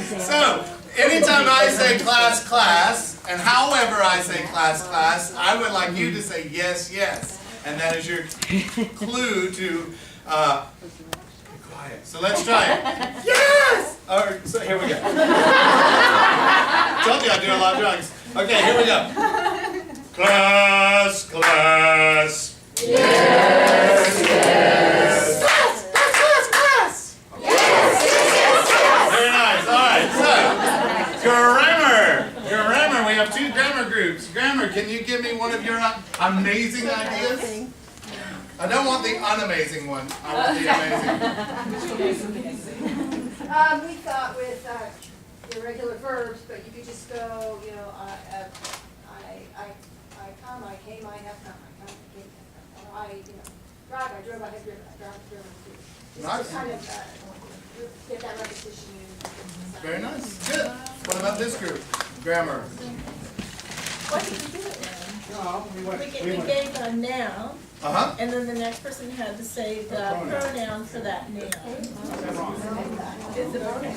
So, anytime I say class, class, and however I say class, class, I would like you to say yes, yes. And that is your clue to be quiet. So let's try it. Yes! So here we go. Told you I do a lot of drugs. Okay, here we go. Class, class. Yes, yes. Class, class, class, class. Yes, yes, yes, yes. Very nice. All right, so grammar. Grammar. We have two grammar groups. Grammar, can you give me one of your amazing ideas? I don't want the unamazing one. I want the amazing. We thought with irregular verbs, but you could just go, you know, I come, I came, I have come, I come, I came, or I, you know, drive, I drove, I have driven, I drive, I driven too. Nice. Just kind of get that repetition in. Very nice. Good. What about this group? Grammar. What did we do it then? We gave a noun, and then the next person had to say the pronoun for that noun. Is it okay?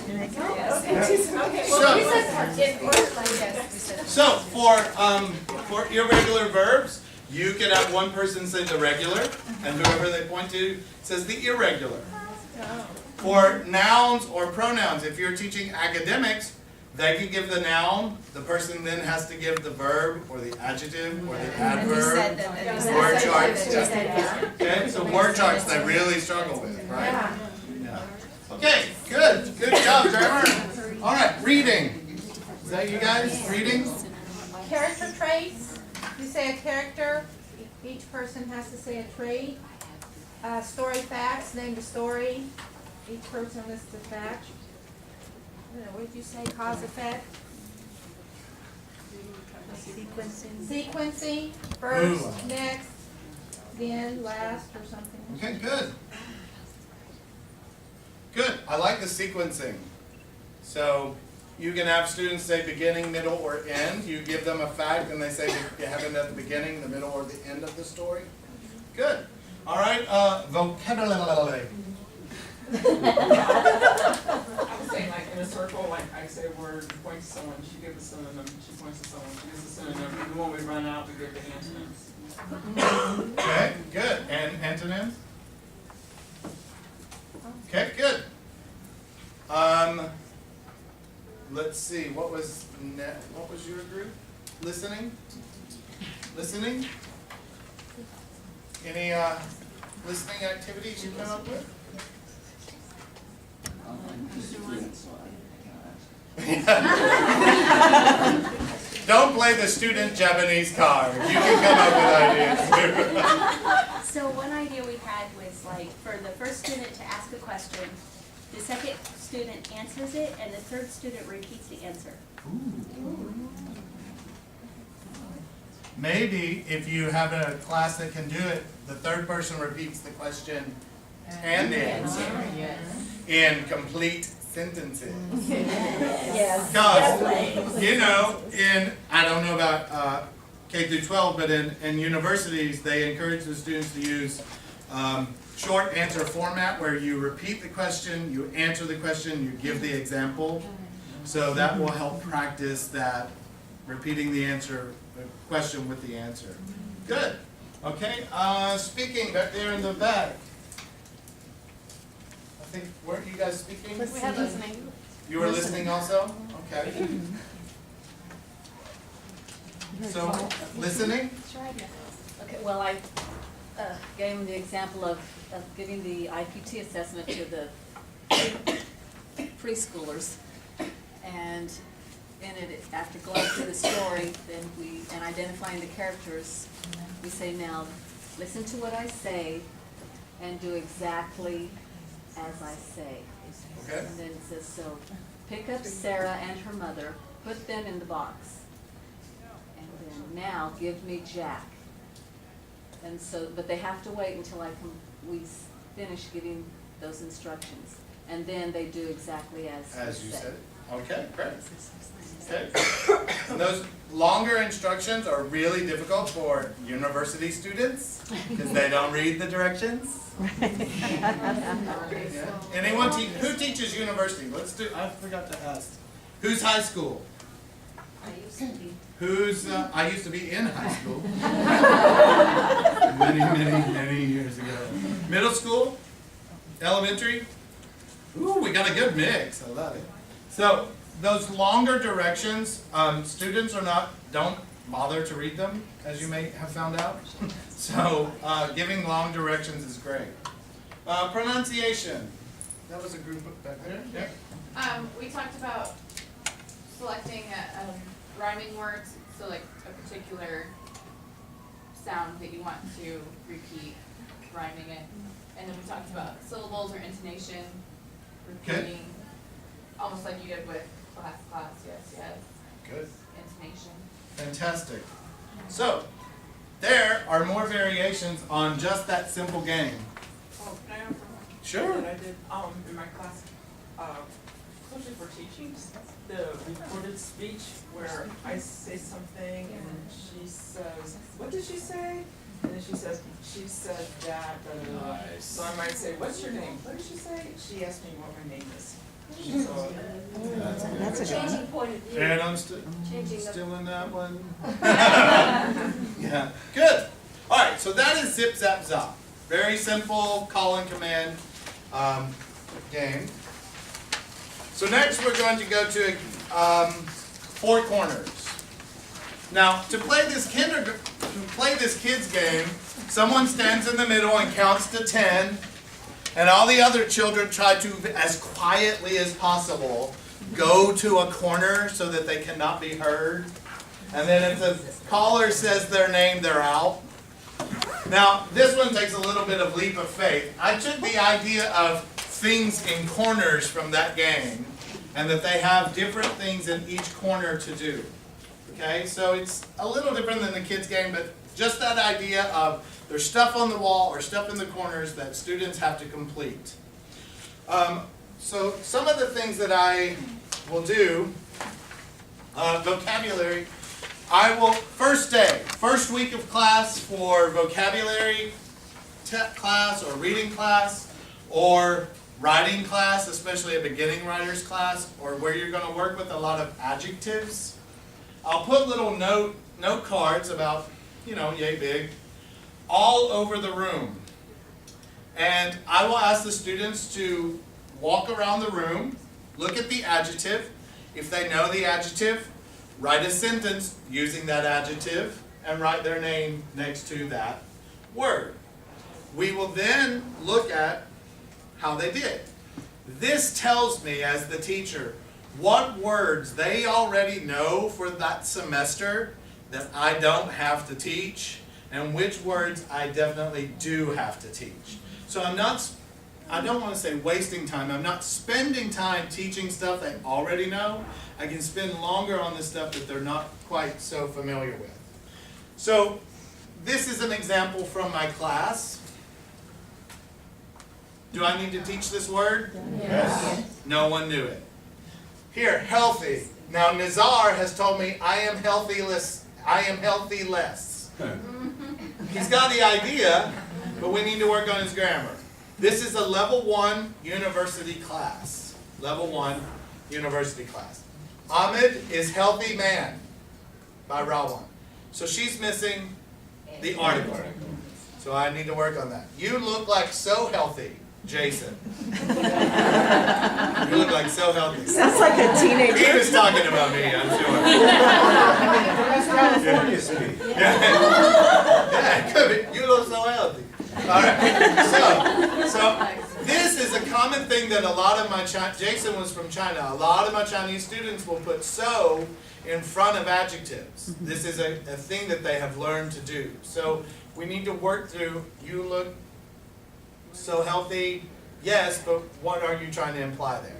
So for irregular verbs, you can have one person say the regular, and whoever they point to says the irregular. For nouns or pronouns, if you're teaching academics, they can give the noun, the person then has to give the verb or the adjective or the adverb. Word charts. Okay, so word charts they really struggle with, right? Yeah. Okay, good. Good job, Trevor. All right, reading. Is that you guys? Reading? Character traits. You say a character, each person has to say a trait. Story facts, name the story. Each person lists a fact. What did you say? Cause, effect? Sequencing. First, next, then, last, or something. Okay, good. Good. I like the sequencing. So you can have students say beginning, middle, or end. You give them a fact and they say you have it at the beginning, the middle, or the end of the story. Good. All right, vocabulary. I would say like in a circle, like I say a word, you point to someone, she gives a synonym, she points to someone, she gives a synonym, and when we run out, we give the antonyms. Okay, good. And antonyms? Okay, good. Let's see, what was your group? Listening? Listening? Any listening activities you come up with? Don't play the student Japanese card. You can come up with ideas too. So one idea we had was like for the first student to ask a question, the second student answers it, and the third student repeats the answer. Maybe if you have a class that can do it, the third person repeats the question and the answer in complete sentences. Yes. Because, you know, I don't know about K through 12, but in universities, they encourage the students to use short answer format where you repeat the question, you answer the question, you give the example. So that will help practice that repeating the answer, the question with the answer. Good. Okay. Speaking back there in the back. I think, weren't you guys speaking? We had listening. You were listening also? Okay. So, listening? Okay, well, I gave him the example of giving the IPT assessment to the preschoolers. And in it, after going through the story, then and identifying the characters, we say, now, listen to what I say and do exactly as I say. Okay. And then it says, so pick up Sarah and her mother, put them in the box. And then now give me Jack. And so, but they have to wait until we finish giving those instructions. and then they do exactly As you said. said. Okay, great. Okay. And those longer instructions are really difficult for university students because they don't read the directions. Yeah. Anyone who teaches university? Let's do. I forgot to ask. Who's high school? I used to be. Who's? I used to be in high school. many years ago. Middle school? Elementary? Ooh, we got a good mix. I love it. So those longer directions, students don't bother to read them, as you may have found out. So giving long directions is great. Pronunciation. That was a group back there. Yeah. We talked about selecting rhyming words, so like a particular sound that you want to repeat, rhyming it. And then we talked about syllables or intonation, repeating, almost like you did with class, yes, Good. intonation. Fantastic. So there are more variations on just that simple game. Oh, can I offer one? Sure. That I did, in my class, especially for teaching, the recorded speech where I say something and then she says, what did she say? And then she said that, Nice. so I might say, what's your name? What did she say? She asked me what my name is. So, That's a Changing point of view. And I'm Changing the. still in that one. Yeah, good. All right, so that is zip, zap, zop. Very simple call and command game. So next we're going to go to four corners. Now, to play this kids game, someone stands in the middle and counts to 10, and all the other children try to, as quietly as possible, go to a corner so that they cannot be heard. And then if the caller says their name, they're out. Now, this one takes a little bit of leap of faith. I took the idea of things in corners from that game, and that they have different things in each corner to do. Okay, so it's a little different than the kids game, but just that idea of there's stuff on the wall or stuff in the corners that students have to complete. So some of the things that I will do, vocabulary, I will, first week of class for vocabulary class or reading class or writing class, especially a beginning writers class, or where you're going to work with a lot of adjectives. I'll put little note cards about, yay big, all over the room. And I will ask the students to walk around the room, look at the adjective. If they know the adjective, write a sentence using that adjective and write their name next to that word. We will then look at how they did. This tells me, as the teacher, what words they already know for that semester that I don't have to teach, and which words I definitely do have to teach. So I don't want to say wasting time. I'm not spending time teaching stuff they already know. I can spend longer on the stuff that they're not quite so familiar with. So this is an example from my class. Do I need to teach this word? Yes. No one knew it. Here, healthy. Now Nizar has told me I am healthy less. He's got the idea, but we need to work on his grammar. This is a level 1 university class. Level 1 university class. Ahmed is healthy man by Rawan. So she's missing the article. So I need to work on that. You look like so healthy, Jason. You look like so healthy. Sounds like a teenager. He was talking about me, I'm sure. Yeah, it could be. You look so healthy. All right. So this is a common thing that a lot of my Jason was from China. A lot of my Chinese students will put so in front of adjectives. This is a thing that they have learned to do. So we need to work through. You look so healthy. Yes, but what are you trying to imply there?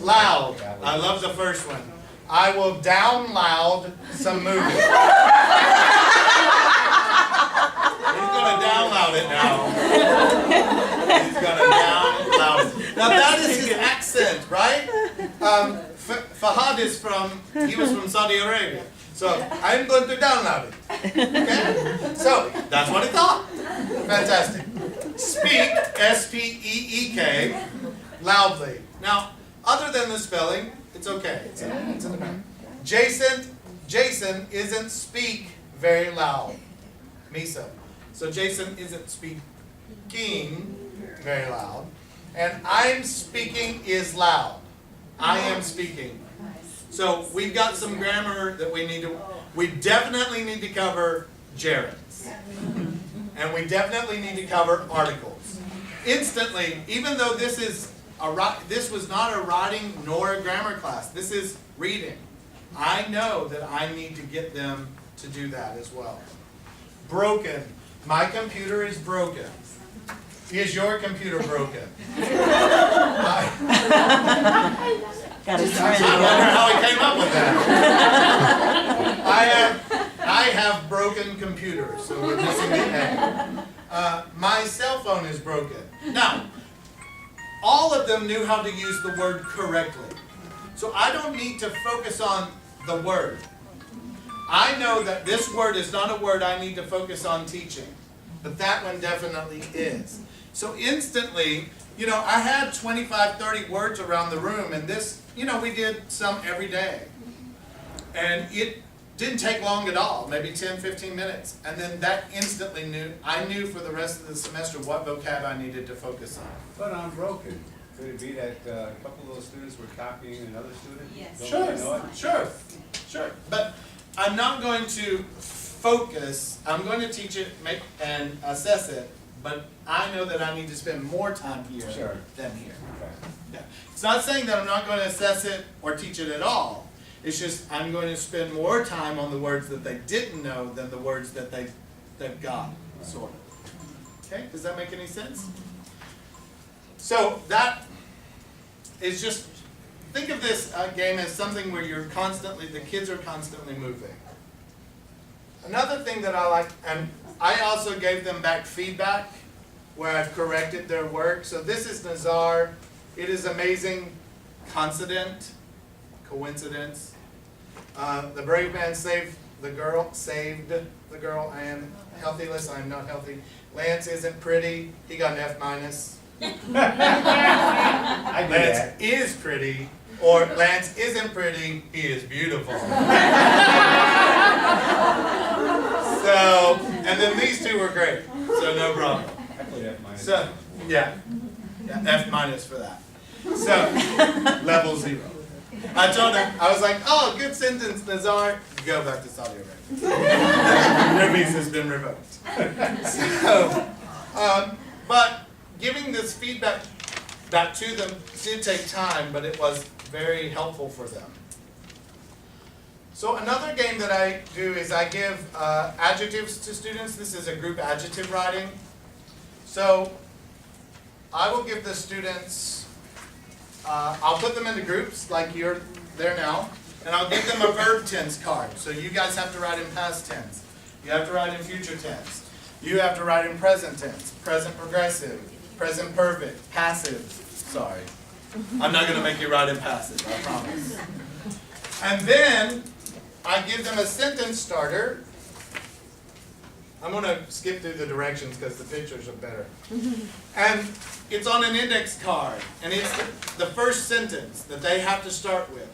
Loud. I love the first one. I will down loud some movie. He's going to down loud it now. He's going to down loud it. Now that is his accent, right? Fahad is he was from Saudi Arabia. So I'm going to download it. Okay? So that's what he thought. Fantastic. Speak, S-P-E-E-K, loudly. Now, other than the spelling, it's okay. It's in the back. Jason isn't speak very loud. Misa. So Jason isn't speaking very loud. And I'm speaking is loud. I am speaking. So we've got some grammar that we definitely need to cover gerunds. And we definitely need to cover articles. Instantly, even though this was not a writing nor a grammar class, this is reading. I know that I need to get them to do that as well. Broken. My computer is broken. Is your computer broken? I wonder how he came up with that. I have broken computers, so we're missing the A. My cell phone is broken. Now, all of them knew how to use the word correctly. So I don't need to focus on the word. I know that this word is not a word I need to focus on teaching, but that one definitely is. So instantly, I had 25, 30 words around the room, and this, we did some every day. And it didn't take long at all, maybe 10, 15 minutes. And then that instantly I knew for the rest of the semester what vocab I needed to focus on. But I'm broken. Could it be that a couple of those students were copying another student? Yes. Don't they know it? Sure. But I'm not going to focus. I'm going to teach it and assess it, but I know that I need to spend more time here than here. Okay. Yeah. It's not saying that I'm not going to assess it or teach it at all. It's just I'm going to spend more time on the words that they didn't know than the words that they've got, sort of. Okay? Does that make any sense? So that is just, think of this game as something where the kids are constantly moving. Another thing that I like, and I also gave them back feedback where I've corrected their work. So this is Nazar. It is amazing. Coincidence. The brave man saved the girl. I am healthyless. I am not healthy. Lance isn't pretty. He got an F-. I do Lance that. is pretty, or Lance isn't pretty, he is beautiful. So, and then these two were great, so no problem. I put F-. So, yeah, F- for that. So, level 0. I told him, I was like, oh, good sentence, Nazar, go back to Saudi Arabia. Your visa's been revoked. So, but giving this feedback back to them did take time, but it was very helpful for them. So another game that I do is I give adjectives to students. This is a group adjective writing. So I will give the students, I'll put them into groups like you're there now, and I'll give them a verb tense card. So you guys have to write in past tense. You have to write in future tense. You have to write in present tense, present progressive, present perfect, passive. Sorry. I'm not going to make you write in passive, I promise. And then I give them a sentence starter. I'm going to skip through the directions because the pictures are better. And it's on an index card. And it's the first sentence that they have to start with.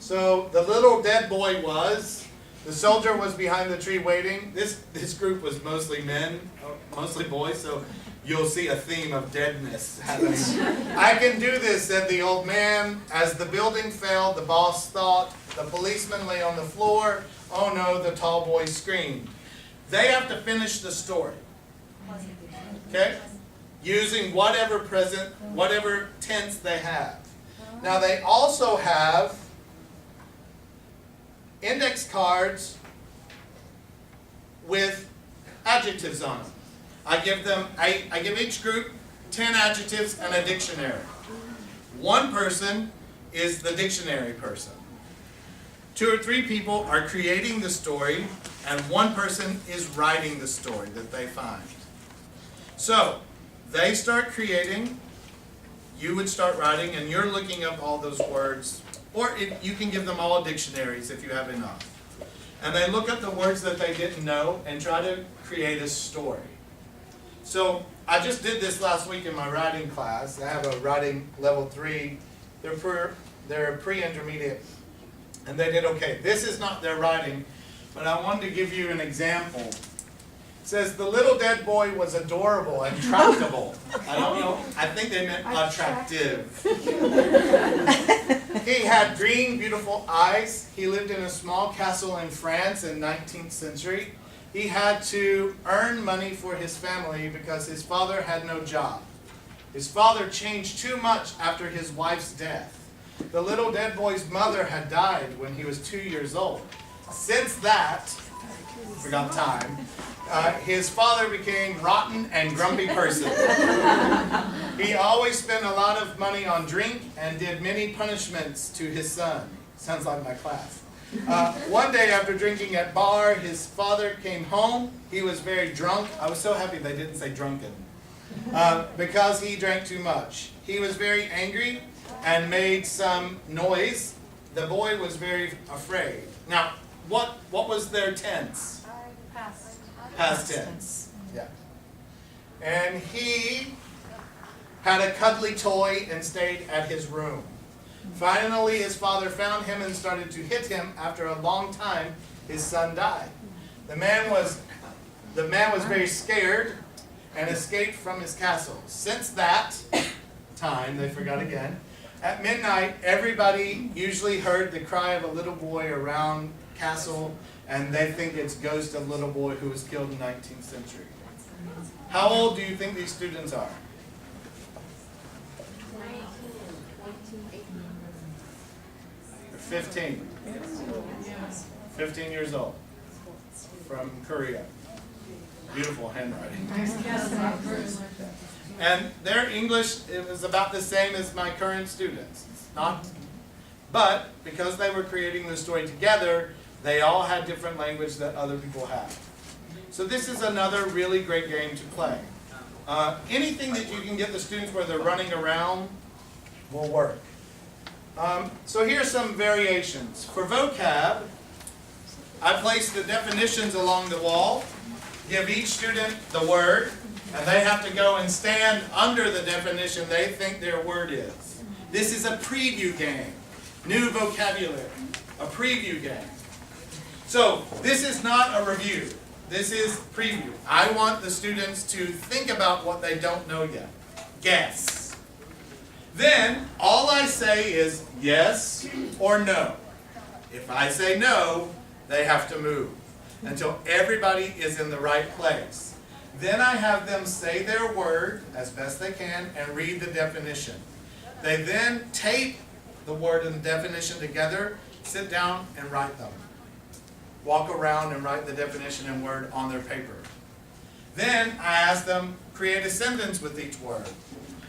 So the little dead boy was, the soldier was behind the tree waiting. This group was mostly men, mostly boys, so you'll see a theme of deadness happening. I can do this, said the old man. As the building fell, the boss thought. The policeman lay on the floor. Oh no, the tall boy screamed. They have to finish the story. Okay? Using whatever tense they have. Now they also have index cards with adjectives on them. I give each group 10 adjectives and a dictionary. One person is the dictionary person. 2 or 3 people are creating the story, and one person is writing the story that they find. So, they start creating. you would start writing and you're looking up all those words, or you can give them all dictionaries if you have enough. And they look up the words that they didn't know and try to create a story. So I just did this last week in my writing class. I have a writing level 3. They're pre-intermediate. And they did okay. This is not their writing, but I wanted to give you an example. It says, the little dead boy was adorable and tractable. I don't know, I think they meant attractive. He had green, beautiful eyes. He lived in a small castle in France in 19th century. He had to earn money for his family because his father had no job. His father changed too much after his wife's death. The little dead boy's mother had died when he was 2 years old. Since that, forgot time, his father became rotten and grumpy person. He always spent a lot of money on drink and did many punishments to his son. Sounds like my class. One day after drinking at bar, his father came home. He was very drunk. I was so happy they didn't say drunken. Because he drank too much. He was very angry and made some noise. The boy was very afraid. Now, what was their tense? Past tense. Yeah. And he had a cuddly toy and stayed at his room. Finally, his father found him and started to hit him. After a long time, his son died. The man was very scared and escaped from his castle. Since that time, they forgot again, at midnight, everybody usually heard the cry of a little boy around castle, and they think it's ghost of little boy who was killed in 19th century. How old do you think these students are? 15. 15 years old. From Korea. Beautiful handwriting. And their English, it was about the same as my current students. But because they were creating the story together, they all had different language that other people have. So this is another really great game to play. Anything that you can get the students where they're running around will work. So here's some variations. For vocab, I place the definitions along the wall, give each student the word, and they have to go and stand under the definition they think their word is. This is a preview game. New vocabulary. A preview game. So this is not a review. This is preview. I want the students to think about what they don't know yet. Guess. Then all I say is yes or no. If I say no, they have to move until everybody is in the right place. Then I have them say their word as best they can and read the definition. They then tape the word and the definition together, sit down and write them. Walk around and write the definition and word on their paper. Then I ask them create a sentence with each word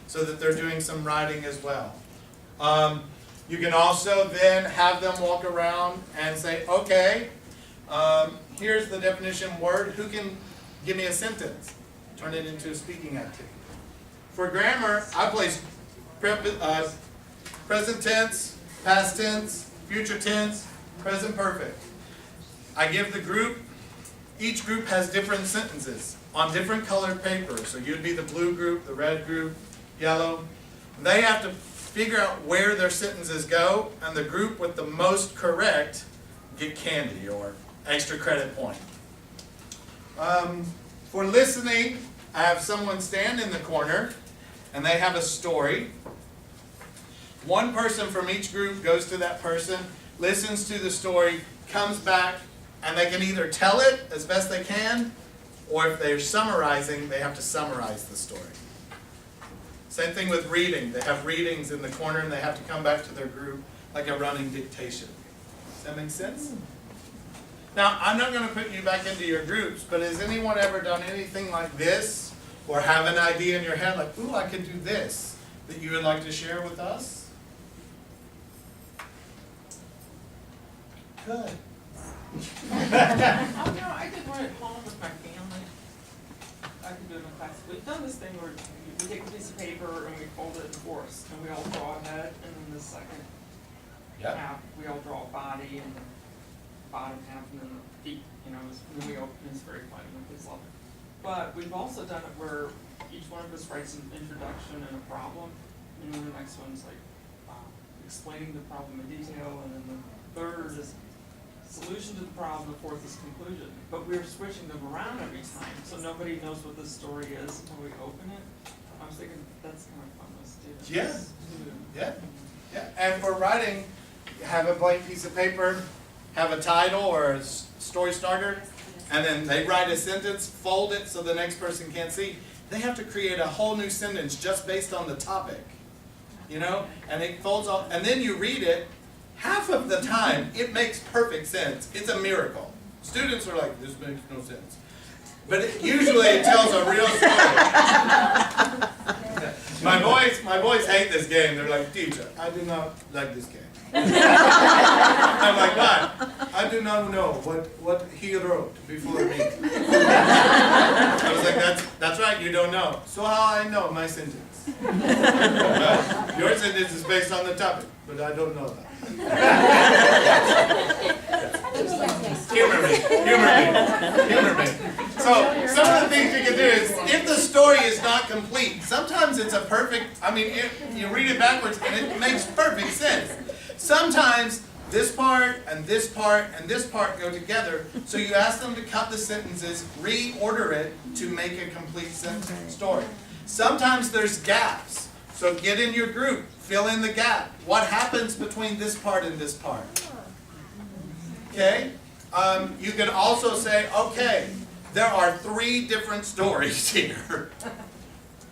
so that they're doing some writing as well. You can also then have them walk around and say, okay, here's the definition word. Who can give me a sentence? Turn it into a speaking activity. For grammar, I place present tense, past tense, future tense, present perfect. I give the group, each group has different sentences on different colored paper. So you'd be the blue group, the red group, yellow. They have to figure out where their sentences go, and the group with the most correct get candy or extra credit point. For listening, I have someone stand in the corner, and they have a story. One person from each group goes to that person, listens to the story, comes back, and they can either tell it as best they can, or if they're summarizing, they have to summarize the story. Same thing with reading. They have readings in the corner, and they have to come back to their group like a running dictation. Does that make sense? Now, I'm not going to put you back into your groups, but has anyone ever done anything like this, or have an idea in your head like, ooh, I could do this, that you would like to share with us? Good. Oh no, I did one at home with my family. I could do it in class. We've done this thing where you we take a piece of paper and we fold it in fours, and we all draw a head, and then the second Yep. half, we all draw a body, and the bottom half, and then the feet, you know, and then we open, it's very fun, and kids love it. But we've also done it where each one of us writes an introduction and a problem, and then the next one's like, explaining the problem in detail, and then the third is solution to the problem, the fourth is conclusion. But we're switching them around every time, so nobody knows what the story is until we open it. I was thinking that's kind of fun with students. Yeah. Yeah, and for writing, have a blank piece of paper, have a title or a story starter, and then they write a sentence, fold it so the next person can't see. They have to create a whole new sentence just based on the topic, you know? And it folds off, and then you read it. Half of the time, it makes perfect sense. It's a miracle. Students are like, this makes no sense. But usually it tells a real story. My boys hate this game. They're like, teacher, I do not like this game. I'm like, why? I do not know what he wrote before me. I was like, that's right, you don't know. So how I know my sentence? Your sentence is based on the topic, but I don't know that. Humor me. So some of the things you can do is, if the story is not complete, sometimes it's a perfect, you read it backwards and it makes perfect sense. Sometimes this part and this part and this part go together, so you ask them to cut the sentences, reorder it to make a complete story. Sometimes there's gaps, so get in your group, fill in the gap. What happens between this part and this part? Okay? You can also say, okay, there are 3 different stories here.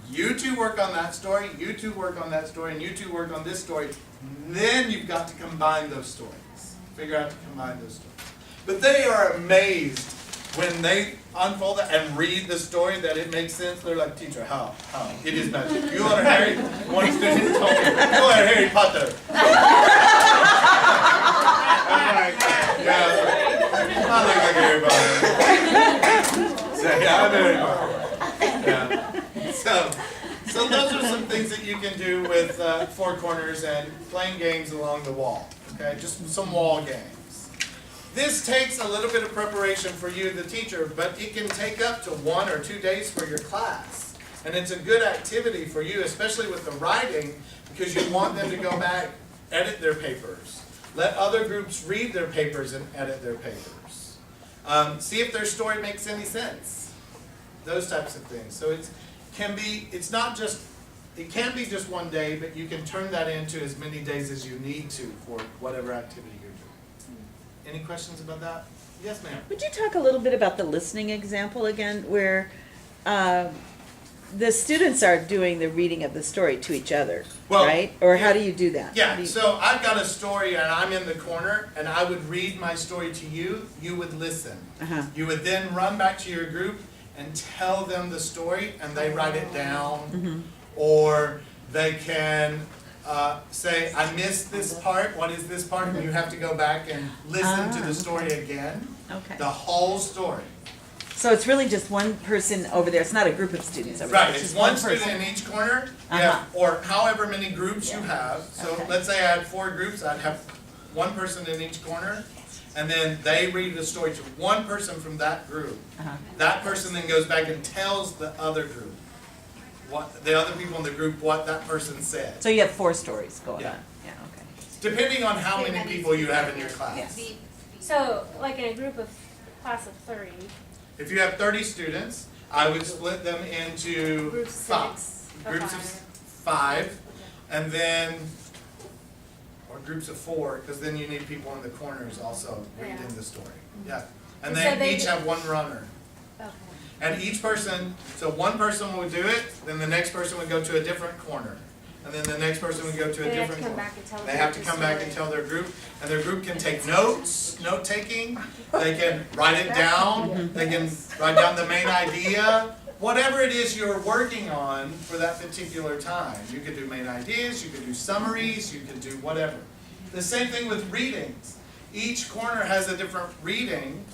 You two work on that story, you two work on that story, and you two work on this story. Then you've got to combine those stories. Figure out to combine those stories. But they are amazed when they unfold it and read the story that it makes sense. They're like, teacher, how? It is magic. You are Harry. One student told me, you are Harry Potter. I'm like, yeah, I look like Harry Potter. So, yeah, I'm Harry Potter. Yeah. So those are some things that you can do with 4 corners and playing games along the wall. Okay, just some wall games. This takes a little bit of preparation for you, the teacher, but it can take up to 1 or 2 days for your class. And it's a good activity for you, especially with the writing, because you want them to go back, edit their papers. Let other groups read their papers and edit their papers. See if their story makes any sense. Those types of things. So it can be just 1 day, but you can turn that into as many days as you need to for whatever activity you're doing. Any questions about that? Yes, ma'am. Would you talk a little bit about the listening example again, where the students are doing the reading of the story to each other, right? Or how do you do that? Yeah, so I've got a story and I'm in the corner and I would read my story to you, you would listen. You would then run back to your group and tell them the story and they write it down, or they can say, I missed this part, what is this part? And you have to go back and listen to the story again, the whole story. So it's really just one person over there, it's not a group of students over there. Right, it's one student in each corner, or however many groups you have. So let's say I had 4 groups, I'd have one person in each corner, and then they read the story to one person from that group. That person then goes back and tells the other group, the other people in the group, what that person said. So you have 4 stories going on. Yeah, okay. Depending on how many people you have in your class. Yes. So, like in a group of class of 30. If you have 30 students, I would split them into Groups groups of 5, and then, or groups of 4, because then you need people in the corners also reading the story. Yeah, and So they they each have 1 runner. Okay. And each person, so one person would do it, then the next person would go to a different corner. And then the next person would go to a different corner. They have to come back and tell their group, and their group can take notes, note-taking, they can write it down, they can write down the main idea, whatever it is you're working on for that particular time. You could do main ideas, you could do summaries, you could do whatever. The same thing with readings. Each corner has a different reading,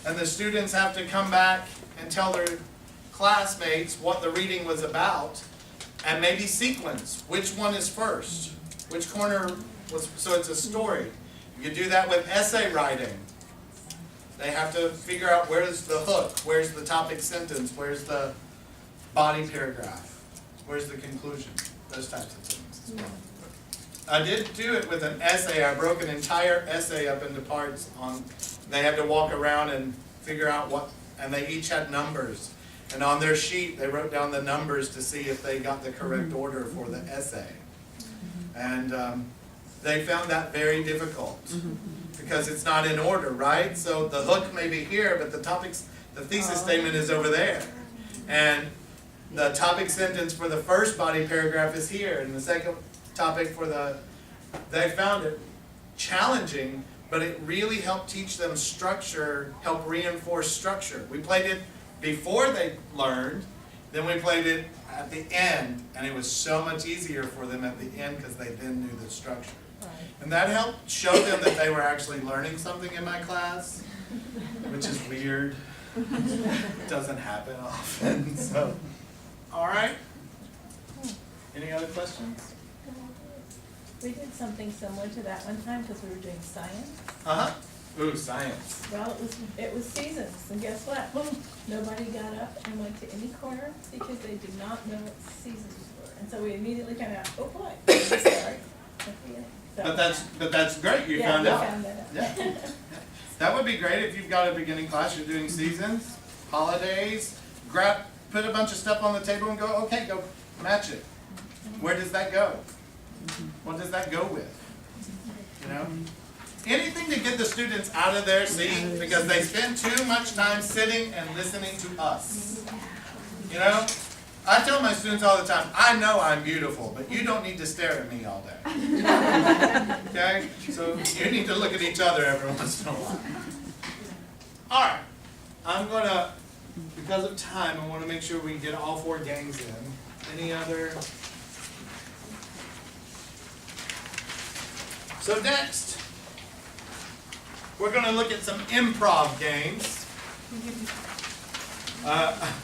and the students have to come back and tell their classmates what the reading was about. And maybe sequence. Which one is first? Which corner was, so it's a story. You can do that with essay writing. They have to figure out where's the hook, where's the topic sentence, where's the body paragraph, where's the conclusion, those types of things as well. I did do it with an essay. I broke an entire essay up into parts on, they had to walk around and figure out what, and they each had numbers. And on their sheet, they wrote down the numbers to see if they got the correct order for the essay. And they found that very difficult because it's not in order, right? So the hook may be here, but the thesis statement is over there. And the topic sentence for the first body paragraph is here, and the second topic for they found it challenging, but it really helped teach them structure, help reinforce structure. We played it before they learned, then we played it at the end, and it was so much easier for them at the end because they then knew the structure. And that helped show them that they were actually learning something in my class, which is weird. It doesn't happen often. So, all right. Any other questions? We did something similar to that one time because we were doing science. Ooh, science. Well, it was seasons, and guess what? Nobody got up and went to any corner because they did not know what seasons were. And so we immediately kind of, oh boy, let's start at the end. So, But that's great. You yeah, found we out. found that out. Yeah. That would be great if you've got a beginning class. You're doing seasons, holidays. Put a bunch of stuff on the table and go. Okay, go match it. Where does that go? What does that go with? You know. Anything to get the students out of their seat because they spend too much time sitting and listening to us. You know, I tell my students all the time, I know I'm beautiful, but you don't need to stare at me all day. Okay? So you need to look at each other every once in a while. All right. I'm going to, because of time, I want to make sure we get all 4 games in. Any other? So next, we're going to look at some improv games.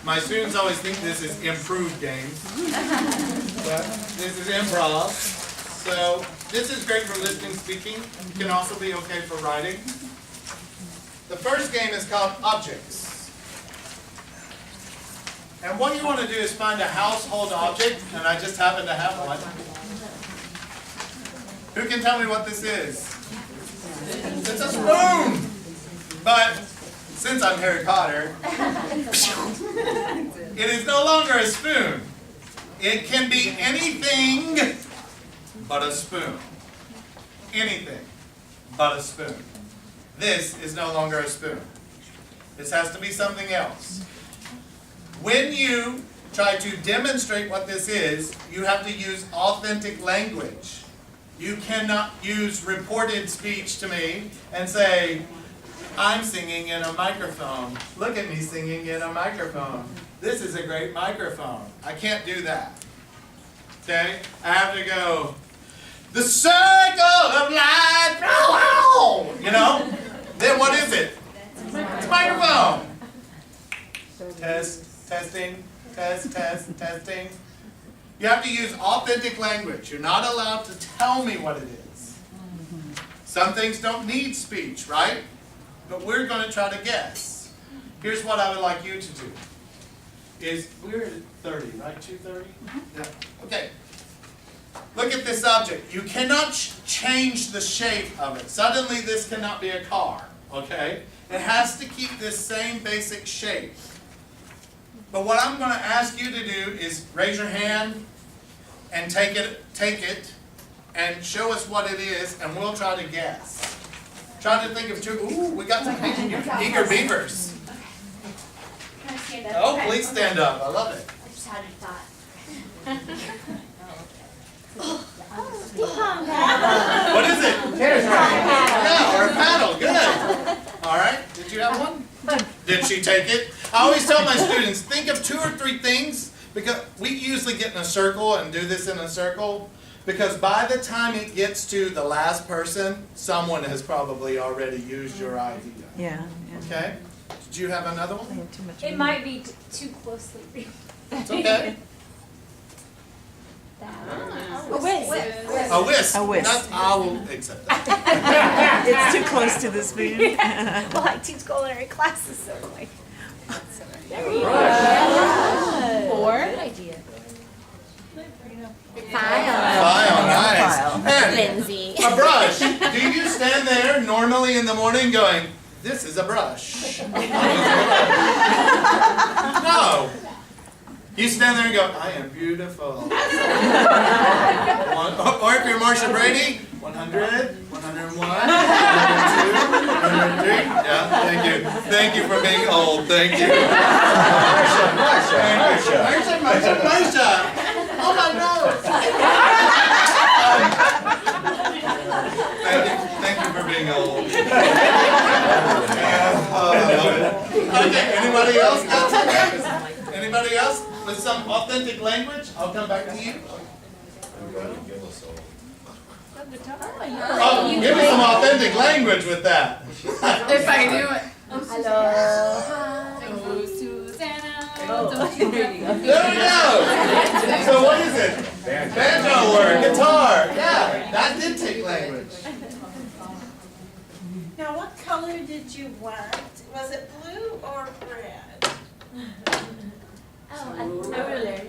My students always think this is improved games, but this is improv. So this is great for listening, speaking. It can also be okay for writing. The first game is called Objects. And what you want to do is find a household object, and I just happen to have one. Who can tell me what this is? It's a spoon! But since I'm Harry Potter, it is no longer a spoon. It can be anything but a spoon. Anything but a spoon. This is no longer a spoon. This has to be something else. When you try to demonstrate what this is, you have to use authentic language. You cannot use reported speech to me and say, I'm singing in a microphone. Look at me singing in a microphone. This is a great microphone. I can't do that. Okay? I have to go, the circle of life, you know? Then what is it? It's a microphone. Testing, testing. You have to use authentic language. You're not allowed to tell me what it is. Some things don't need speech, right? But we're going to try to guess. Here's what I would like you to do. We're at 30, right? 2:30? Yeah. Okay. Look at this object. You cannot change the shape of it. Suddenly this cannot be a car, okay? It has to keep this same basic shape. But what I'm going to ask you to do is raise your hand and take it and show us what it is, and we'll try to guess. Try to think of 2. Ooh, we got some eager beavers. Can I stand up? Oh, please stand up. I love it. I just had a thought. What is it? Yeah, or a paddle. Good. All right. Did you have one? Did she take it? I always tell my students, think of 2 or 3 things, because we usually get in a circle and do this in a circle, because by the time it gets to the last person, someone has probably already used your idea. Yeah. Okay? Did you have another one? It might be too closely. It's okay. A whisk. A whisk. A whisk. That's, I will accept that. It's too close to the spoon. Well, I teach culinary classes, so like. There you Yeah. go. Or. Good idea. File, nice. File. And Lindsay. a brush. Do you stand there normally in the morning going, this is a brush? No. You stand there and go, I am beautiful. Or if you're Marsha Brady, 100, 101, 102, 103. Yeah, thank you. Thank you for being old. Thank you. Marsha. Oh my nose. Thank you for being old. Okay, anybody else got something? Anybody else with some authentic language? I'll come back to you. Oh, give me some authentic language with that. If I knew it. Hello. Susanna. There we go. So what is it? Banjo or guitar? Yeah, that did take language. Now, what color did you want? Was it blue or red? Oh, a ruler.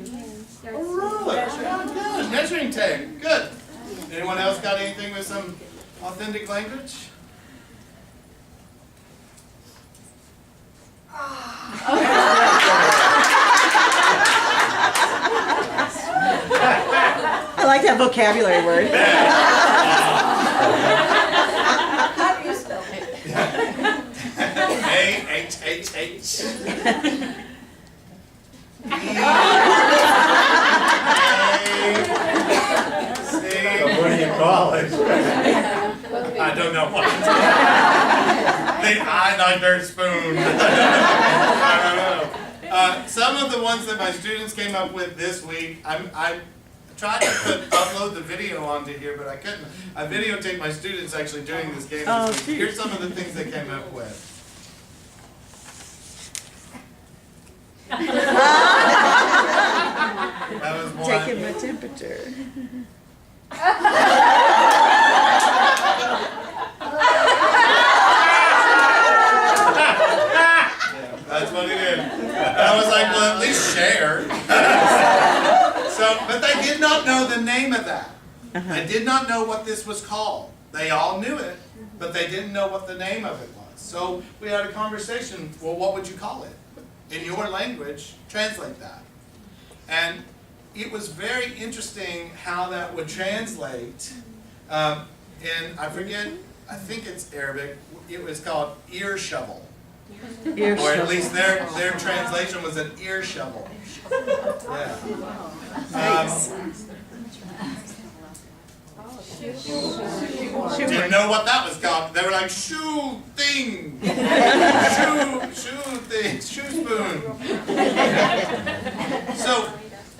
A ruler. Yeah, good. Measuring tape. Good. Anyone else got anything with some authentic language? I like that vocabulary word. How do you spell it? A-H-H-H. What do you call it? I don't know what. The eyeliner spoon. I don't know. Some of the ones that my students came up with this week, I tried to upload the video onto here, but I couldn't. I videotaped my students actually doing this game this week. Here's some of the things they came up with. That was one. Taking my temperature. That's what it is. I was like, well, at least share. So, but they did not know the name of that. They did not know what this was called. They all knew it, but they didn't know what the name of it was. So we had a conversation, well, what would you call it? In your language, translate that. And it was very interesting how that would translate. And I forget, I think it's Arabic, it was called ear shovel. Ear Or at shovel. least their translation was an ear shovel. Yeah. Nice. Didn't know what that was called. They were like, shoe thing. Shoe thing. Shoe spoon. So,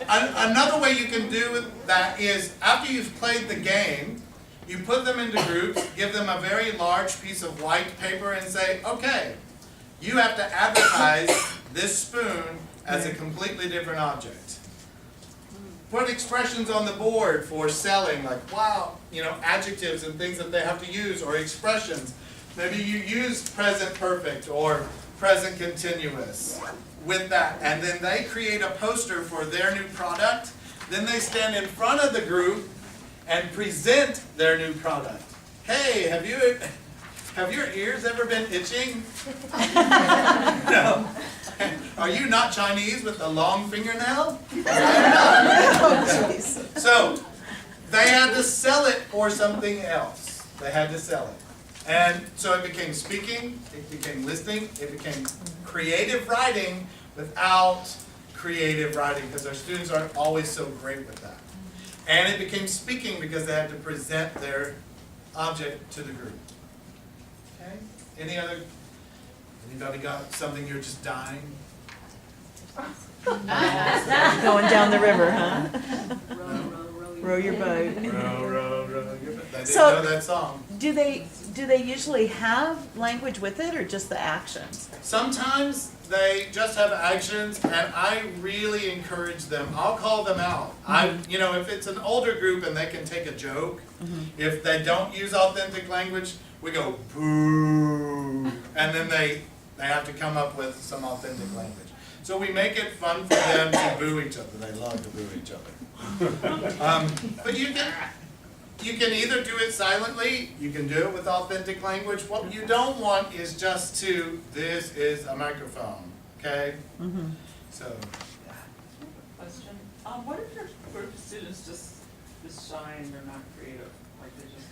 another way you can do that is, after you've played the game, you put them into groups, give them a very large piece of white paper and say, okay, you have to advertise this spoon as a completely different object. Put expressions on the board for selling, like wow, adjectives and things that they have to use, or expressions. Maybe you use present perfect or present continuous with that, and then they create a poster for their new product. Then they stand in front of the group and present their new product. Hey, have your ears ever been itching? No. Are you not Chinese with a long fingernail? So, they had to sell it for something else. They had to sell it. And so it became speaking, it became listening, it became creative writing without creative writing, because our students aren't always so great with that. And it became speaking because they had to present their object to the group. Okay? Anybody got something you're just dying? Going down the river, huh? Row your boat. Row your boat. didn't So- know that song. Do they usually have language with it or just the actions? Sometimes they just have actions, and I really encourage them. I'll call them out. If it's an older group and they can take a joke, if they don't use authentic language, we go boo, and then they have to come up with some authentic language. So we make it fun for them to boo each other. They love to boo each other. But you can either do it silently, you can do it with authentic language. What you don't want is just this is a microphone, okay? So. Question. What if your group of students just shy and they're not creative? Like they just,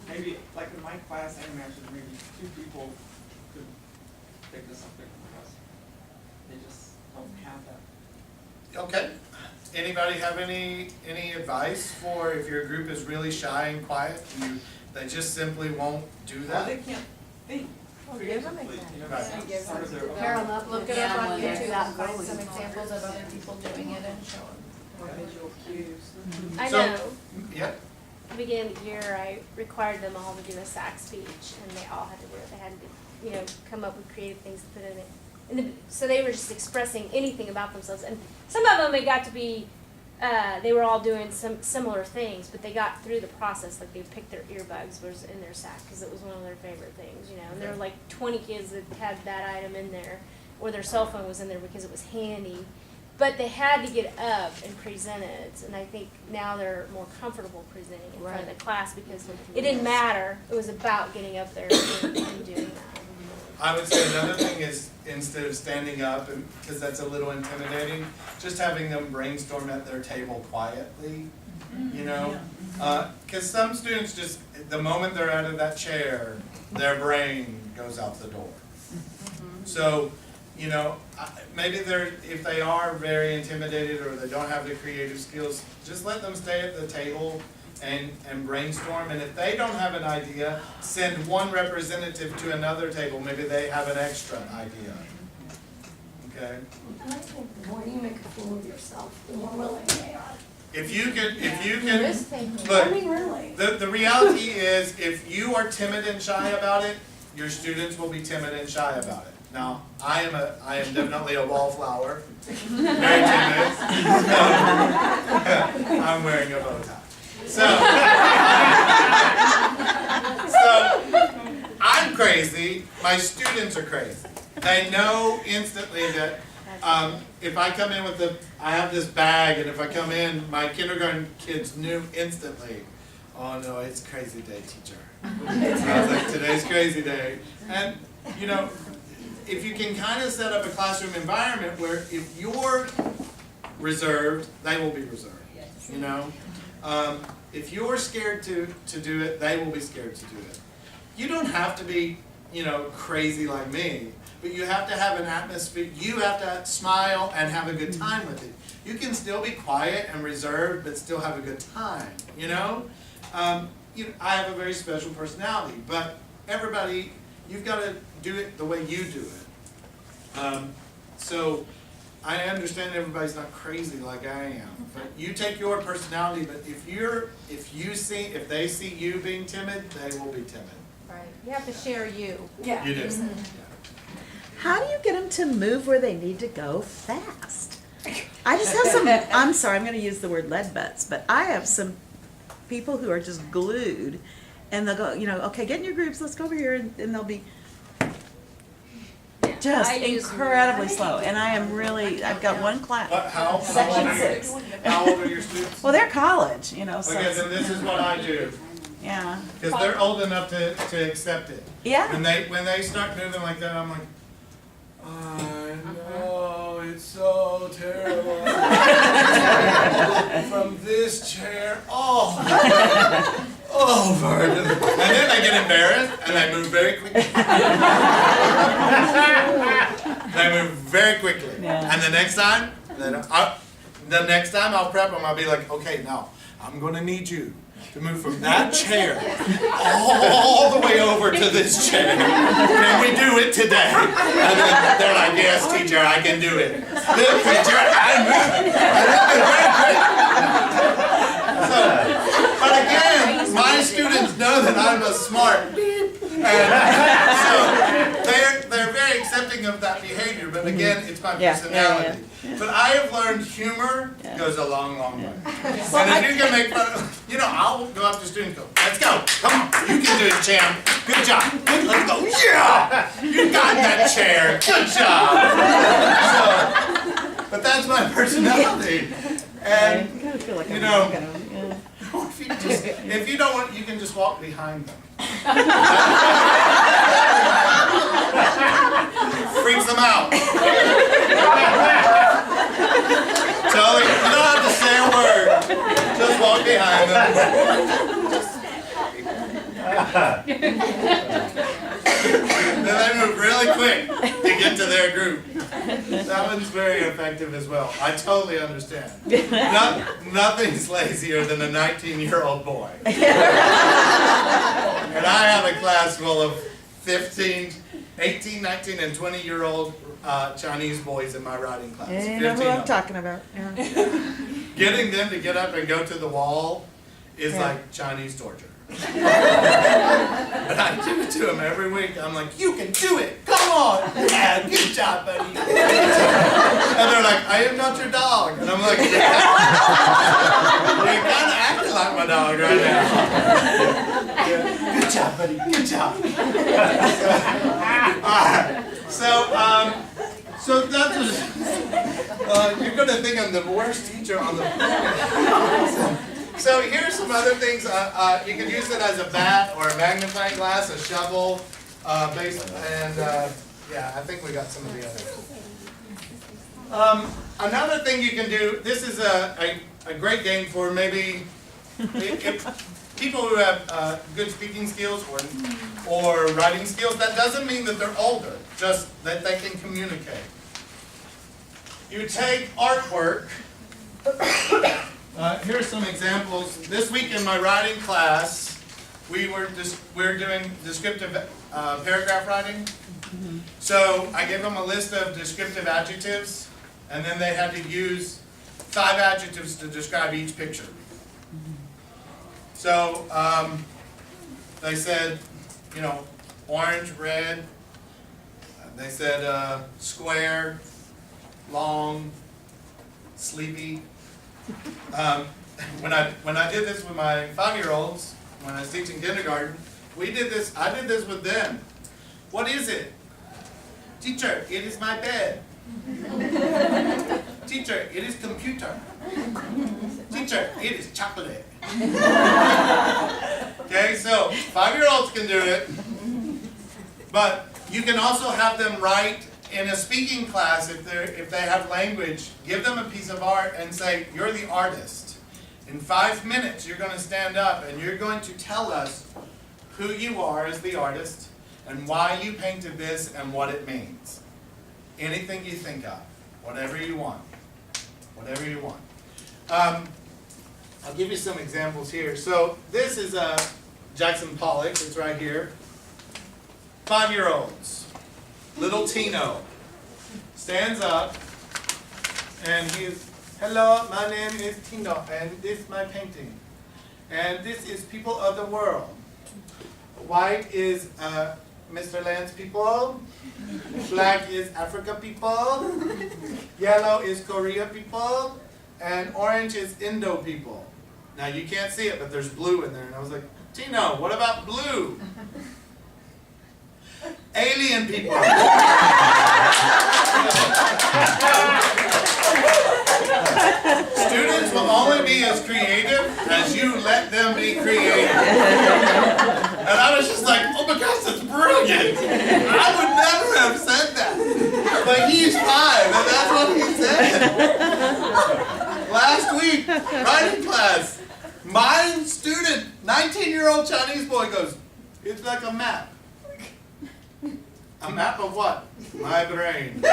maybe, like in my class, I imagine maybe 2 people could pick this up in the class. They just don't have that. Okay. Anybody have any advice for if your group is really shy and quiet? They just simply won't do Well, that? they can't think creatively, you know, Right. that's part of their. Pair 'em up, look it up on Yeah, YouTube, well, and find some examples of other people doing it and show them. Or visual cues. I So- know. Yep. At the beginning of the year, I required them all to do a SAC speech, and they all had to do it. They had to, come up with creative things to put in it. So they were just expressing anything about themselves, and some of them it got to be, they were all doing some similar things, but they got through the process. Like they picked their earbuds was in their sack because it was one of their favorite things, And there were like 20 kids that had that item in there, or their cell phone was in there because it was handy. But they had to get up and present it, and I think now they're more comfortable presenting in front of the class because it didn't matter. It was about getting up there and doing that. I would say another thing is instead of standing up, because that's a little intimidating, just having them brainstorm at their table quietly, Because some students just, the moment they're out of that chair, their brain goes out the door. So, maybe if they are very intimidated or they don't have the creative skills, just let them stay at the table and brainstorm. And if they don't have an idea, send one representative to another table. Maybe they have an extra idea. Okay? And I think the more you make a fool of yourself, the more willing they are. If you can, I look, mean, really. the reality is if you are timid and shy about it, your students will be timid and shy about it. Now, I am definitely a wallflower, very timid. I'm wearing a bow tie. So I'm crazy, my students are crazy. They know instantly that if I come in I have this bag, and if I come in, my kindergarten kids knew instantly, oh no, it's crazy day, teacher. So I was like, today's crazy day. And, if you can kind of set up a classroom environment where if you're reserved, they will be reserved, If you're scared to do it, they will be scared to do it. You don't have to be, crazy like me, but you have to have an atmosphere. You have to smile and have a good time with it. You can still be quiet and reserved, but still have a good time, I have a very special personality, but everybody, you've got to do it the way you do it. So I understand everybody's not crazy like I am, but you take your personality. But if they see you being timid, they will be timid. Right, you have to share you. Yeah. You do. How do you get them to move where they need to go fast? I just have some, I'm sorry, I'm going to use the word lead butts, but I have some people who are just glued, and they'll go, okay, get in your groups, let's go over here, and they'll be just incredibly slow. And I've got one class. How Section old 6. How old are your students? Well, they're college, so. Okay, then this is what I do. Yeah. Because they're old enough to accept it. Yeah. When they start moving like that, I'm like, I know, it's so terrible. From this chair, over. And then they get embarrassed and they move very quickly. They move very quickly. Yeah. And the next time I'll prep them, I'll be like, okay, now I'm going to need you to move from that chair all the way over to this chair. Can we do it today? And then they're like, yes, teacher, I can do it. Teacher, I'm moving. So But again, my students know that I'm a smart beep. And so they're very accepting of that behavior, but again, it's my personality. But I have learned humor goes a long, long way. And if you can make fun of, I'll go up to students and go, let's go, come on, you can do it, champ. Good job. Let's go, yeah! You got that chair, good job. But that's my personality. And, if you don't want, you can just walk behind them. Freaks them out. Tell them, you don't have to say a word. Just walk behind them. Then they move really quick to get to their group. That one's very effective as well. I totally understand. Nothing's lazier than a 19-year-old boy. And I have a class full of 18, 19, and 20-year-old Chinese boys in my writing class. You know who I'm talking about. Yeah. Getting them to get up and go to the wall is like Chinese torture. But I give it to them every week. I'm like, you can do it. Come on. Yeah, good job, buddy. And they're like, I am not your dog. And I'm like, yeah. You're kind of acting like my dog right now. Yeah. Good job, buddy. Good job. So that's just, you're going to think I'm the worst teacher on the planet. So here's some other things. You can use it as a bat or a magnifying glass, a shovel, I think we got some of the others. Another thing you can do, this is a great game for maybe people who have good speaking skills or writing skills. That doesn't mean that they're older, just that they can communicate. You take artwork. Here's some examples. This week in my writing class, we're doing descriptive paragraph writing. So I gave them a list of descriptive adjectives, and then they had to use 5 adjectives to describe each picture. So they said, orange, red. They said square, long, sleepy. When I did this with my 5-year-olds, when I was teaching kindergarten, I did this with them. What is it? Teacher, it is my bed. Teacher, it is computer. Teacher, it is chocolate. Okay, so 5-year-olds can do it, but you can also have them write in a speaking class, if they have language, give them a piece of art and say, you're the artist. In 5 minutes, you're going to stand up and you're going to tell us who you are as the artist and why you painted this and what it means. Anything you think of, whatever you want. Whatever you want. I'll give you some examples here. So this is Jackson Pollock, it's right here. 5-year-olds. Little Tino stands up and he's, hello, my name is Tino and this is my painting. And this is people of the world. White is Mr. Land's people. Black is Africa people. Yellow is Korea people. And orange is Indo people. Now you can't see it, but there's blue in there. And I was like, Tino, what about blue? Alien people. Students will only be as creative as you let them be creative. And I was just like, oh my gosh, that's brilliant. I would never have said that. But he's 5, and that's what he said. Last week, writing class, my student, 19-year-old Chinese boy goes, it's like a map. A map of what? My brain. How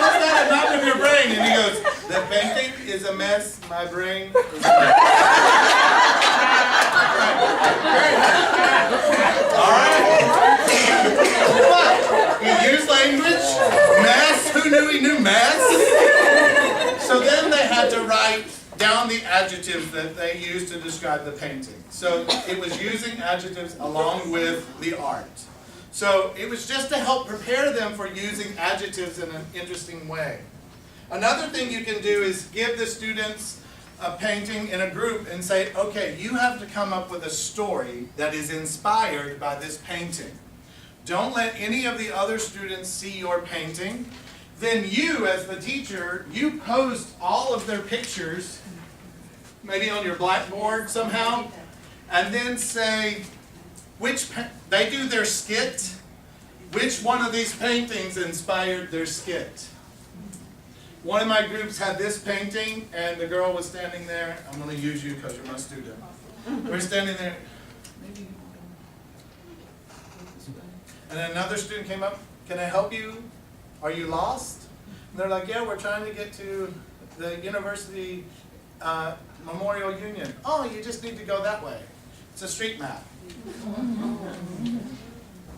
is that a map of your brain? And he goes, the painting is a mess, my brain is a mess. Alright. What? He used language? Mess? Who knew he knew mess? So then they had to write down the adjectives that they used to describe the painting. So it was using adjectives along with the art. So it was just to help prepare them for using adjectives in an interesting way. Another thing you can do is give the students a painting in a group and say, okay, you have to come up with a story that is inspired by this painting. Don't let any of the other students see your painting. Then you, as the teacher, you post all of their pictures, maybe on your blackboard somehow, and then say, they do their skit, which one of these paintings inspired their skit? One of my groups had this painting, and the girl was standing there. I'm going to use you because you're my student. We're standing there. And then another student came up, can I help you? Are you lost? And they're like, yeah, we're trying to get to the University Memorial Union. Oh, you just need to go that way. It's a street map.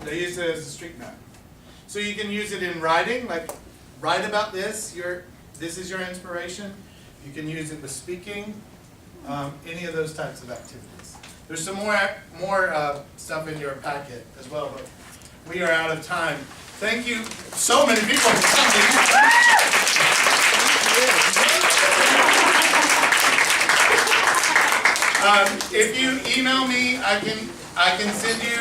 They use it as a street map. So you can use it in writing, like write about this. This is your inspiration. You can use it with speaking, any of those types of activities. There's some more stuff in your packet as well, but we are out of time. Thank you, so many people for coming. If you email me, I can send you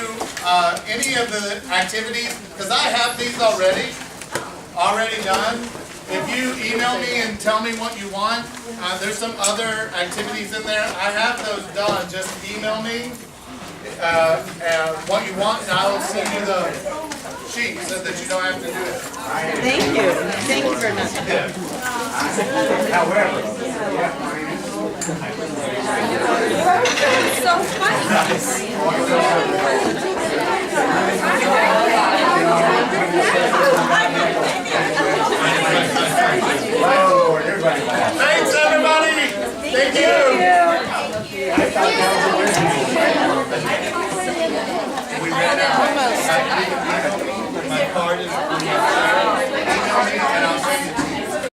any of the activities, because I have these already done. If you email me and tell me what you want, there's some other activities in there. I have those done. Just email me what you want, and I will send you the sheet so that you don't have to do it. Thank you. Thank you very much. However, So Thanks, everybody. Thank you.